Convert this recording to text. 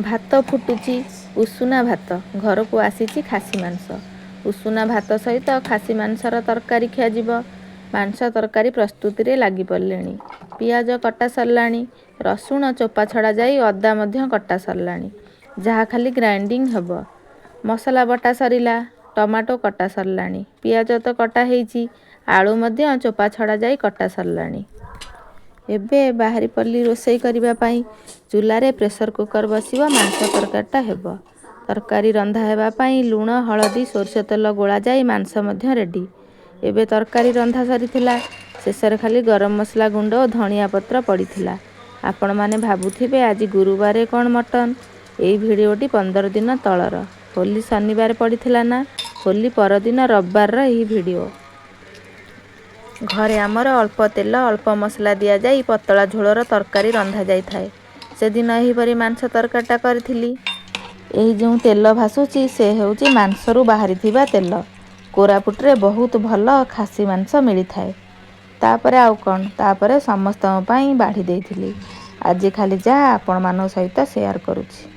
ଭାତ ଫୁଟୁଛି ଉଷୁନା ଭାତ। ଘରକୁ ଆସିଛି ଖାସି ମାଂସ। ଉଷୁନା ଭାତ ସହିତ ଖାସି ମାଂସର ତରକାରୀ ଖିଆଯିବ। ମାଂସ ତରକାରୀ ପ୍ରସ୍ତୁତିରେ ଲାଗି ପଡ଼ିଲେଣି। ପିଆଜ କଟା ସରିଲାଣି। ରସୁଣ ଚୋପା ଛଡ଼ା ଯାଇ ଅଦା ମଧ୍ୟ କଟା ସରିଲାଣି। ଯାହା ଖାଲି ଗ୍ରାଇଣ୍ଡିଙ୍ଗ ହେବ। ମସଲା ବଟା ସରିଲା। ଟମାଟୋ କଟା ସରିଲାଣି। ପିଆଜ ତ କଟା ହେଇଛି। ଆଳୁ ମଧ୍ୟ ଚୋପା ଛଡ଼ା ଯାଇ କଟା ସରିଲାଣି। ଏବେ ବାହାରି ପଡ଼ିଲି ରୋଷେଇ କରିବା ପାଇଁ। ଚୁଲାରେ ପ୍ରେସର କୁକର ବସିବ, ମାଂସ ତରକାରୀଟା ହେବ। ତରକାରୀ ରନ୍ଧା ହେବା ପାଇଁ ଲୁଣ, ହଳଦୀ, ସୋରିଷ ତେଲ ଗୋଳା ଯାଇ ମାଂସ ମଧ୍ୟ ରେଡ଼ି। ଏବେ ତରକାରୀ ରନ୍ଧା ସରିଥିଲା। ଶେଷରେ ଖାଲି ଗରମ ମସଲା ଗୁଣ୍ଡ ଓ ଧଣିଆ ପତ୍ର ପଡ଼ିଥିଲା। ଆପଣମାନେ ଭାବୁଥିବେ ଆଜି ଗୁରୁବାରେ କ'ଣ ମଟନ୍? ଏଇ ଭିଡ଼ିଓଟି 15 ଦିନ ତଳର। ହୋଲି ଶନିବାର ପଡ଼ିଥିଲା ନା? ହୋଲି ପରଦିନ ରବିବାରର ଏହି ଭିଡ଼ିଓ। ଘରେ ଆମର ଅଳ୍ପ ତେଲ, ଅଳ୍ପ ମସଲା ଦିଆଯାଇ ପତଳା ଝୋଳର ତରକାରୀ ରନ୍ଧାଯାଇଥାଏ। ସେଦିନ ଏହିପରି ମାଂସ ତରକାରୀଟା କରିଥିଲି। ଏହି ଯେଉଁ ତେଲ ଭାସୁଛି ସେ ହେଉଛି ମାଂସରୁ ବାହାରିଥିବା ତେଲ। କୋରାପୁଟରେ ବହୁତ ଭଲ ଖାସି ମାଂସ ମିଳିଥାଏ। ତାପରେ ଆଉ କ'ଣ? ତାପରେ ସମସ୍ତଙ୍କ ପାଇଁ ବାଢ଼ି ଦେଇଥିଲି। ଆଜି ଖାଲି ଯାହା ଆପଣମାନଙ୍କ ସହିତ ସେୟାର କରୁଛି।